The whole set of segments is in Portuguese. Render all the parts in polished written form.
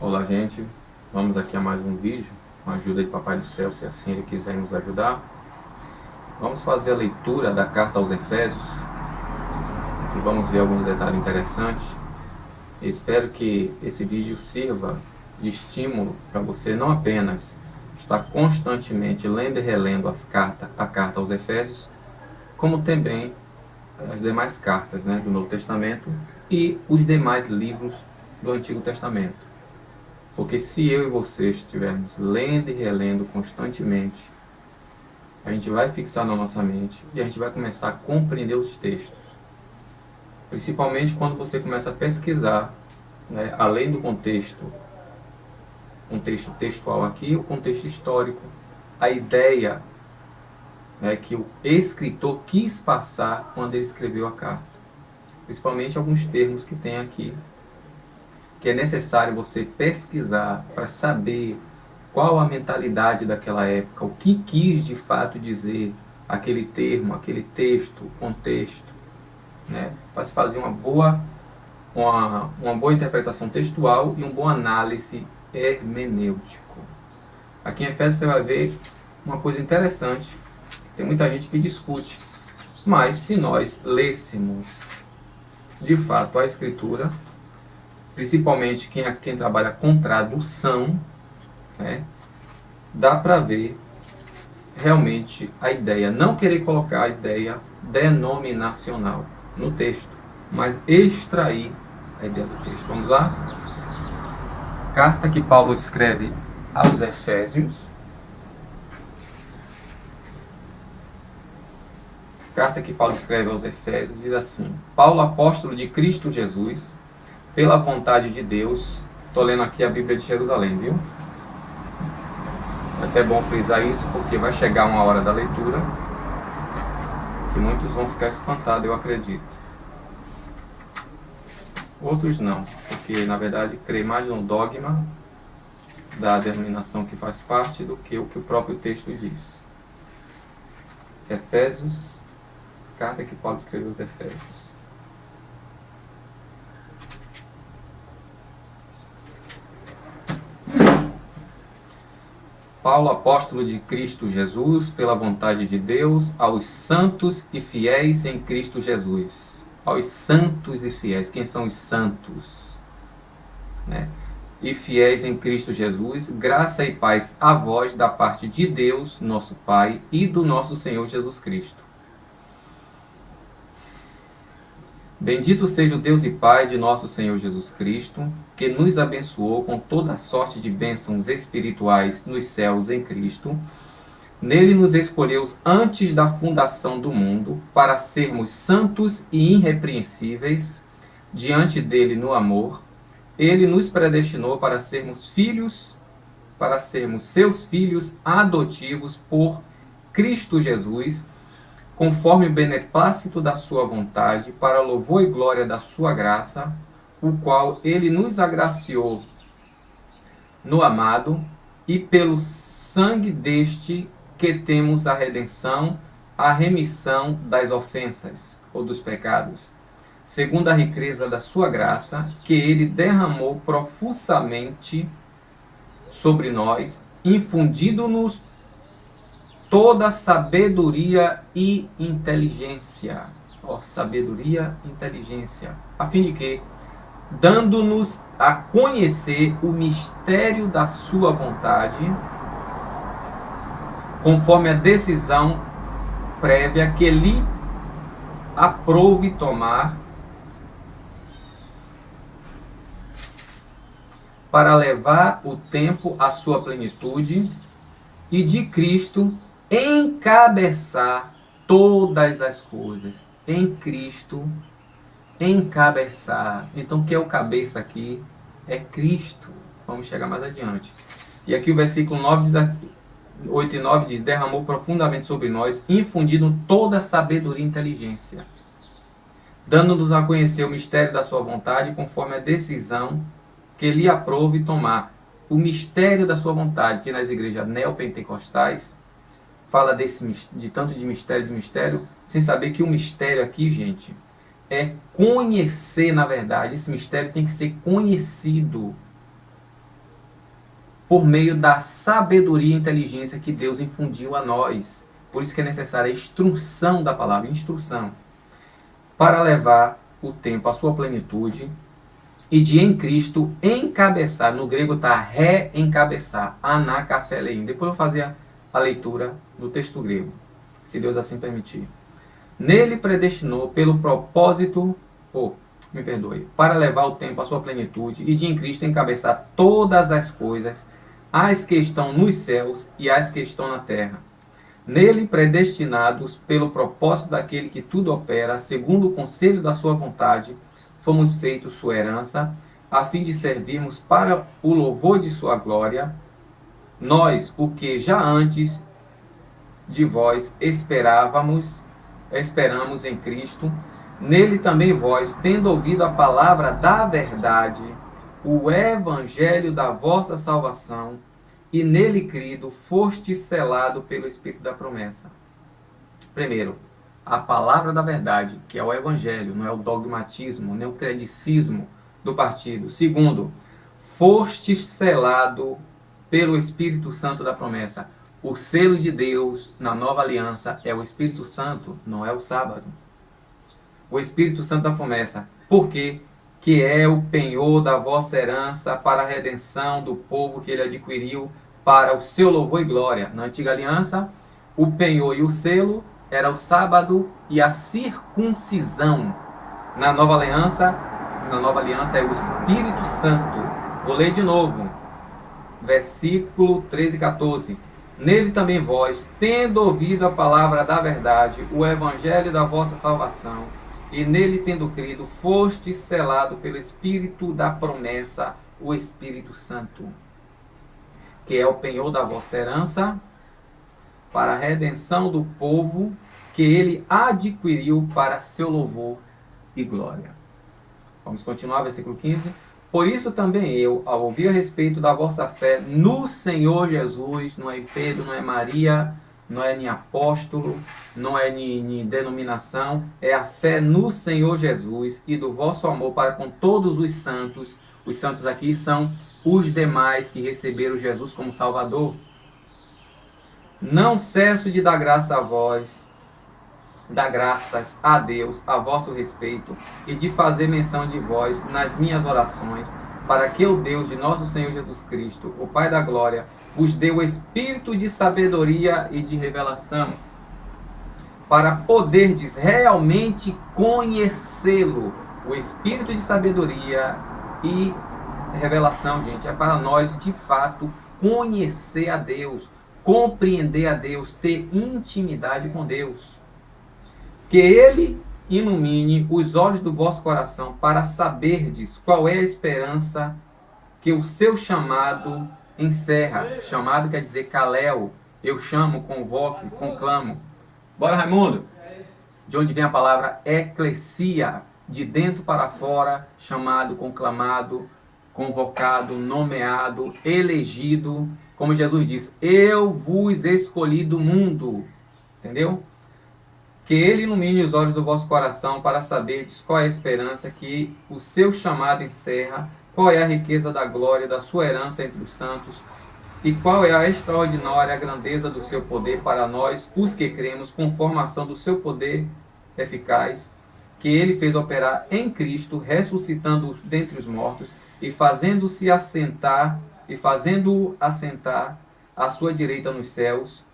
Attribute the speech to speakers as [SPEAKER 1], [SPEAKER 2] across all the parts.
[SPEAKER 1] Olá, gente. Vamos aqui a mais um vídeo, com a ajuda de Papai do Céu, se assim Ele quiser nos ajudar. Vamos fazer a leitura da carta aos Efésios e vamos ver alguns detalhes interessantes. Espero que esse vídeo sirva de estímulo para você não apenas estar constantemente lendo e relendo a carta aos Efésios, como também as demais cartas, do Novo Testamento e os demais livros do Antigo Testamento. Porque se eu e você estivermos lendo e relendo constantemente, a gente vai fixar na nossa mente e a gente vai começar a compreender os textos. Principalmente quando você começa a pesquisar, além do contexto textual aqui, o contexto histórico, a ideia que o escritor quis passar quando ele escreveu a carta. Principalmente alguns termos que tem aqui, que é necessário você pesquisar para saber qual a mentalidade daquela época, o que quis de fato dizer aquele termo, aquele texto, contexto, para se fazer uma boa interpretação textual e uma boa análise hermenêutico. Aqui em Efésios você vai ver uma coisa interessante, tem muita gente que discute, mas se nós lêssemos de fato a Escritura, principalmente quem trabalha com tradução, dá para ver realmente a ideia, não querer colocar a ideia denominacional no texto, mas extrair a ideia do texto. Vamos lá? Carta que Paulo escreve aos Efésios. Carta que Paulo escreve aos Efésios diz assim: Paulo, apóstolo de Cristo Jesus, pela vontade de Deus. Estou lendo aqui a Bíblia de Jerusalém, viu? É até bom frisar isso, porque vai chegar uma hora da leitura que muitos vão ficar espantados, eu acredito. Outros não, porque na verdade creio mais no dogma da denominação que faz parte do que o próprio texto diz. Efésios, carta que Paulo escreveu aos Efésios. Paulo, apóstolo de Cristo Jesus, pela vontade de Deus, aos santos e fiéis em Cristo Jesus. Aos santos e fiéis. Quem são os santos? E fiéis em Cristo Jesus, graça e paz a vós da parte de Deus, nosso Pai, e do nosso Senhor Jesus Cristo. Bendito seja o Deus e Pai de nosso Senhor Jesus Cristo, que nos abençoou com toda sorte de bênçãos espirituais nos céus em Cristo. Nele nos escolheu antes da fundação do mundo, para sermos santos e irrepreensíveis diante dele no amor. Ele nos predestinou para sermos seus filhos adotivos por Cristo Jesus, conforme o beneplácito da sua vontade, para louvor e glória da sua graça, o qual ele nos agraciou no amado, e pelo sangue deste que temos a redenção, a remissão das ofensas ou dos pecados, segundo a riqueza da sua graça, que ele derramou profusamente sobre nós, infundindo-nos toda sabedoria e inteligência. Sabedoria e inteligência. A fim de que, dando-nos a conhecer o mistério da sua vontade, conforme a decisão prévia que lhe aprouve tomar, para levar o tempo à sua plenitude, e de Cristo encabeçar todas as coisas. Em Cristo, encabeçar. Então, o que é o cabeça aqui? É Cristo. Vamos chegar mais adiante. E aqui o versículo 8 e 9 diz: derramou profundamente sobre nós, infundindo toda sabedoria e inteligência, dando-nos a conhecer o mistério da sua vontade, conforme a decisão que lhe aprouve tomar. O mistério da sua vontade, que nas igrejas neopentecostais fala de tanto de mistério, sem saber que o mistério aqui, gente, é conhecer, na verdade. Esse mistério tem que ser conhecido. por meio da sabedoria e inteligência que Deus infundiu a nós. Por isso que é necessária a instrução da palavra, instrução, para levar o tempo à sua plenitude e de em Cristo encabeçar, no grego está reencabeçar, anakafelein. Depois eu vou fazer a leitura do texto grego, se Deus assim permitir. Nele predestinou pelo propósito, para levar o tempo à sua plenitude e de em Cristo encabeçar todas as coisas, as que estão nos céus e as que estão na terra. Nele predestinados pelo propósito daquele que tudo opera, segundo o conselho da sua vontade, fomos feitos sua herança, a fim de servirmos para o louvor de sua glória, nós, o que já antes de vós esperamos em Cristo, nele também vós, tendo ouvido a palavra da verdade, o evangelho da vossa salvação, e nele crido, foste selado pelo Espírito da promessa. Primeiro, a palavra da verdade, que é o evangelho, não é o dogmatismo, nem o credicismo do partido. Segundo, foste selado pelo Espírito Santo da promessa. O selo de Deus na nova aliança é o Espírito Santo, não é o sábado. O Espírito Santo da promessa. Por quê? Que é o penhor da vossa herança para a redenção do povo que ele adquiriu para o seu louvor e glória. Na antiga aliança, o penhor e o selo era o sábado e a circuncisão. Na nova aliança é o Espírito Santo. Vou ler de novo. Versículo 13 e 14. Nele também vós, tendo ouvido a palavra da verdade, o evangelho da vossa salvação, e nele tendo crido, foste selado pelo Espírito da promessa, o Espírito Santo, que é o penhor da vossa herança, para a redenção do povo que ele adquiriu para seu louvor e glória. Vamos continuar, versículo 15. Por isso também eu, ao ouvir a respeito da vossa fé no Senhor Jesus, não é Pedro, não é Maria, não é nem apóstolo, não é nem denominação, é a fé no Senhor Jesus e do vosso amor para com todos os santos. Os santos aqui são os demais que receberam Jesus como Salvador. Não cesso de dar graça a vós, dar graças a Deus a vosso respeito e de fazer menção de vós nas minhas orações, para que o Deus de nosso Senhor Jesus Cristo, o Pai da glória, vos dê o espírito de sabedoria e de revelação, para poderdes realmente conhecê-lo. O espírito de sabedoria e revelação, gente, é para nós de fato conhecer a Deus, compreender a Deus, ter intimidade com Deus. Que ele ilumine os olhos do vosso coração para saberdes qual é a esperança que o seu chamado encerra. Chamado quer dizer kalel. Eu chamo, convoco, conclamo. Bora, Raimundo! De onde vem a palavra eclesia? De dentro para fora, chamado, conclamado, convocado, nomeado, elegido. Como Jesus diz, eu vos escolhi do mundo. Entendeu? Que ele ilumine os olhos do vosso coração para saberdes qual é a esperança que o seu chamado encerra, qual é a riqueza da glória da sua herança entre os santos, e qual é a extraordinária grandeza do seu poder para nós, os que cremos, conforme a ação do seu poder eficaz, que ele fez operar em Cristo, ressuscitando-o dentre os mortos, e fazendo-o assentar à sua direita nos céus,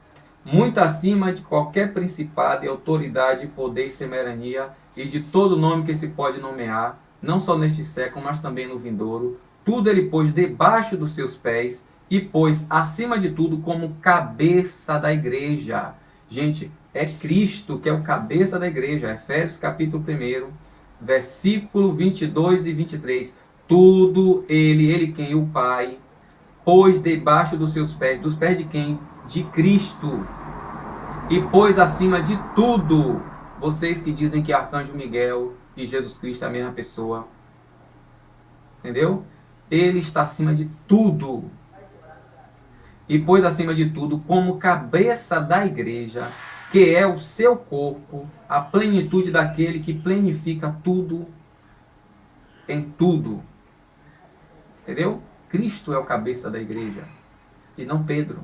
[SPEAKER 1] muito acima de qualquer principado e autoridade, poder e soberania, e de todo nome que se pode nomear, não só neste século, mas também no vindouro. Tudo ele pôs debaixo dos seus pés, e pôs acima de tudo como cabeça da igreja. Gente, é Cristo que é o cabeça da igreja. Efésios capítulo 1, versículo 22 e 23. Tudo ele quem? O Pai, pôs debaixo dos seus pés. Dos pés de quem? De Cristo. E pôs acima de tudo. Vocês que dizem que Arcanjo Miguel e Jesus Cristo é a mesma pessoa. Entendeu? Ele está acima de tudo. E pôs acima de tudo como cabeça da igreja, que é o seu corpo, a plenitude daquele que plenifica tudo em tudo. Entendeu? Cristo é o cabeça da igreja. e não Pedro.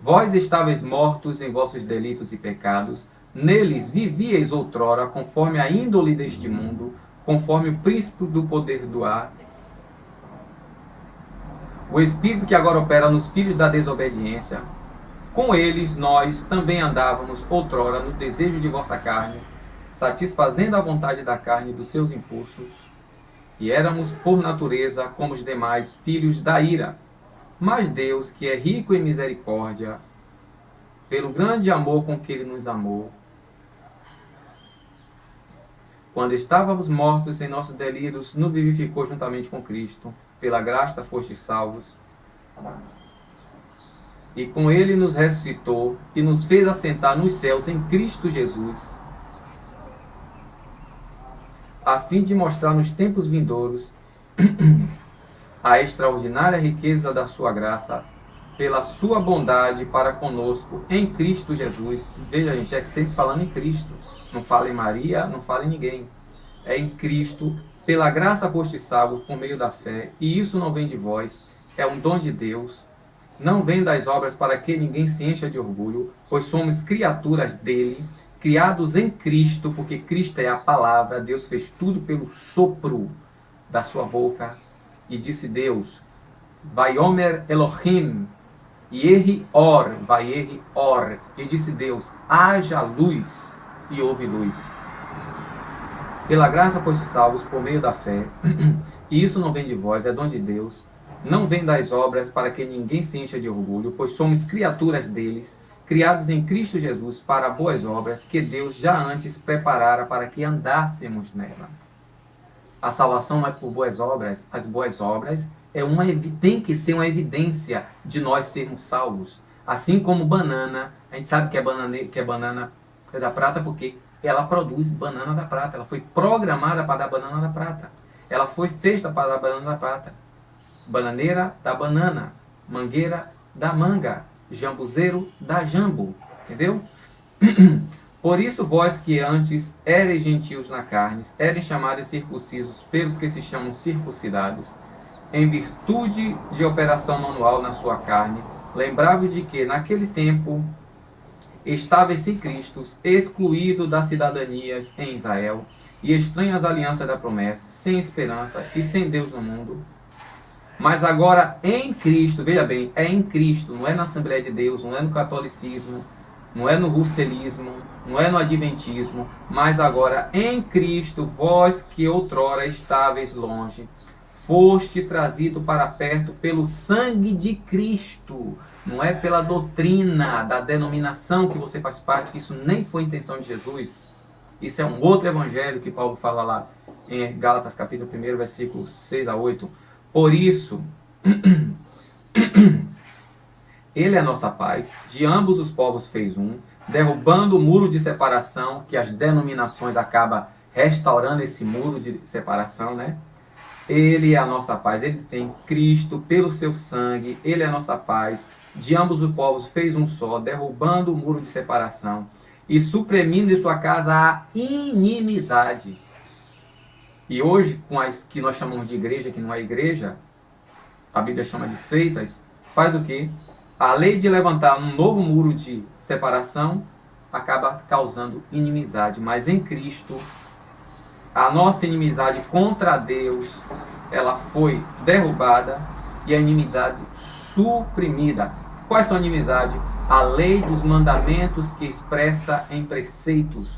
[SPEAKER 1] Vós estáveis mortos em vossos delitos e pecados, neles vivíeis outrora, conforme a índole deste mundo, conforme o príncipe do poder do ar, o espírito que agora opera nos filhos da desobediência. Com eles nós também andávamos outrora no desejo de vossa carne, satisfazendo a vontade da carne e dos seus impulsos, e éramos por natureza como os demais filhos da ira. Mas Deus, que é rico em misericórdia, pelo grande amor com que Ele nos amou, quando estávamos mortos em nossos delitos, nos vivificou juntamente com Cristo. Pela graça fostes salvos. E com Ele nos ressuscitou e nos fez assentar nos céus em Cristo Jesus, a fim de mostrar nos tempos vindouros a extraordinária riqueza da sua graça, pela sua bondade para conosco em Cristo Jesus. Veja, gente, é sempre falando em Cristo. Não fala em Maria, não fala em ninguém. É em Cristo. Pela graça fostes salvos por meio da fé, e isso não vem de vós, é um dom de Deus. Não vem das obras para que ninguém se encha de orgulho, pois somos criaturas dele, criados em Cristo, porque Cristo é a palavra. Deus fez tudo pelo sopro da sua boca. E disse Deus, Vaiomer Elohim, Yehi Or, Vaiehi Or. E disse Deus, haja luz, e houve luz. Pela graça fostes salvos por meio da fé, e isso não vem de vós, é dom de Deus. Não vem das obras para que ninguém se encha de orgulho, pois somos criaturas deles, criados em Cristo Jesus para boas obras, que Deus já antes preparara para que andássemos nela. A salvação não é por boas obras, as boas obras tem que ser uma evidência de nós sermos salvos. Assim como banana, a gente sabe que é banana da prata porque ela produz banana da prata. Ela foi programada para dar banana da prata. Ela foi feita para dar banana da prata. Bananeira da banana, mangueira da manga, jambuzeiro da jambo. Entendeu? Por isso vós que antes eres gentios na carne, eres chamados circuncisos pelos que se chamam circuncidados, em virtude de operação manual na sua carne, lembrai-vos de que naquele tempo estáveis sem Cristo, excluído das cidadanias em Israel, e estranhas alianças da promessa, sem esperança e sem Deus no mundo. Mas agora em Cristo, veja bem, é em Cristo, não é na Assembleia de Deus, não é no catolicismo, não é no russelismo, não é no adventismo, mas agora em Cristo, vós que outrora estáveis longe, foste trazido para perto pelo sangue de Cristo. Não é pela doutrina da denominação que você faz parte, que isso nem foi intenção de Jesus. Isso é um outro evangelho que Paulo fala lá em Gálatas capítulo 1, versículos 6 a 8. Por isso, ele é a nossa paz, de ambos os povos fez um, derrubando o muro de separação, que as denominações acabam restaurando esse muro de separação, né? Ele é a nossa paz, ele tem Cristo pelo seu sangue, ele é a nossa paz, de ambos os povos fez um só, derrubando o muro de separação e suprimindo em sua casa a inimizade. E hoje, com as que nós chamamos de igreja, que não é igreja, a Bíblia chama de seitas, faz o quê? A lei de levantar um novo muro de separação acaba causando inimizade. Mas em Cristo, a nossa inimizade contra Deus, ela foi derrubada e a inimizade suprimida. Quais são a inimizade? A lei dos mandamentos que expressa em preceitos,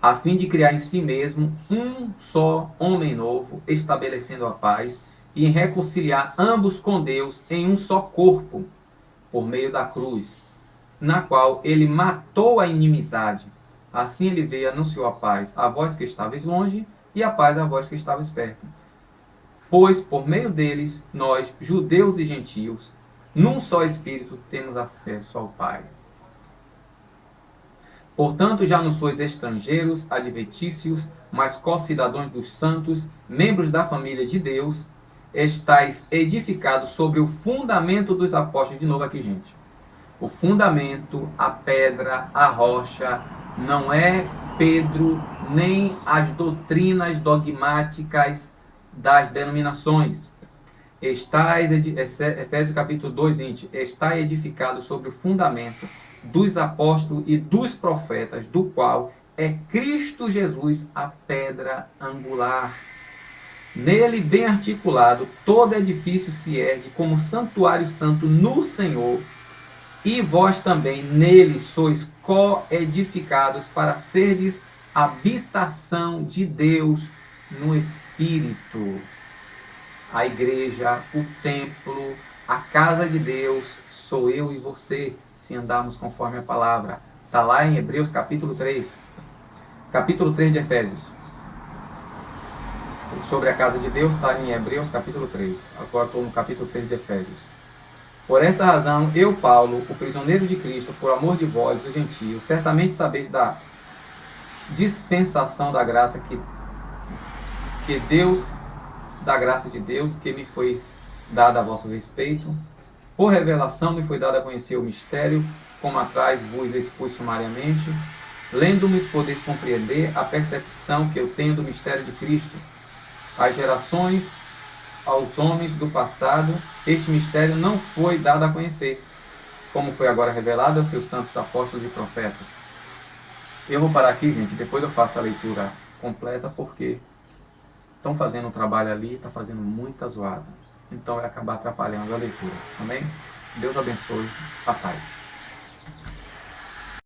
[SPEAKER 1] a fim de criar em si mesmo um só homem novo, estabelecendo a paz e em reconciliar ambos com Deus em um só corpo, por meio da cruz, na qual ele matou a inimizade. Assim ele veio e anunciou a paz a vós que estáveis longe e a paz a vós que estáveis perto. Pois por meio deles, nós, judeus e gentios, num só Espírito, temos acesso ao Pai. Portanto, já não sois estrangeiros, adventícios, mas co-cidadãos dos santos, membros da família de Deus, estáis edificados sobre o fundamento dos apóstolos. De novo aqui, gente. O fundamento, a pedra, a rocha, não é Pedro, nem as doutrinas dogmáticas das denominações. Efésios capítulo 2, 20, está edificado sobre o fundamento dos apóstolos e dos profetas, do qual é Cristo Jesus a pedra angular. Nele, bem articulado, todo edifício se ergue como santuário santo no Senhor, e vós também nele sois co-edificados para serdes habitação de Deus no Espírito. A igreja, o templo, a casa de Deus, sou eu e você, se andarmos conforme a palavra. Está lá em Hebreus capítulo 3. Capítulo 3 de Efésios. Sobre a casa de Deus está em Hebreus capítulo 3. Agora estou no capítulo 3 de Efésios. Por essa razão, eu, Paulo, o prisioneiro de Cristo, por amor de vós, os gentios, certamente sabeis da dispensação da graça da graça de Deus que me foi dada a vosso respeito. Por revelação me foi dado a conhecer o mistério, como atrás vos expus sumariamente. Lendo-me podeis compreender a percepção que eu tenho do mistério de Cristo. Às gerações, aos homens do passado, este mistério não foi dado a conhecer, como foi agora revelado aos seus santos apóstolos e profetas. Eu vou parar aqui, gente, depois eu faço a leitura completa, porque estão fazendo um trabalho ali, está fazendo muita zoada. Então vai acabar atrapalhando a leitura. Amém? Deus abençoe. A paz.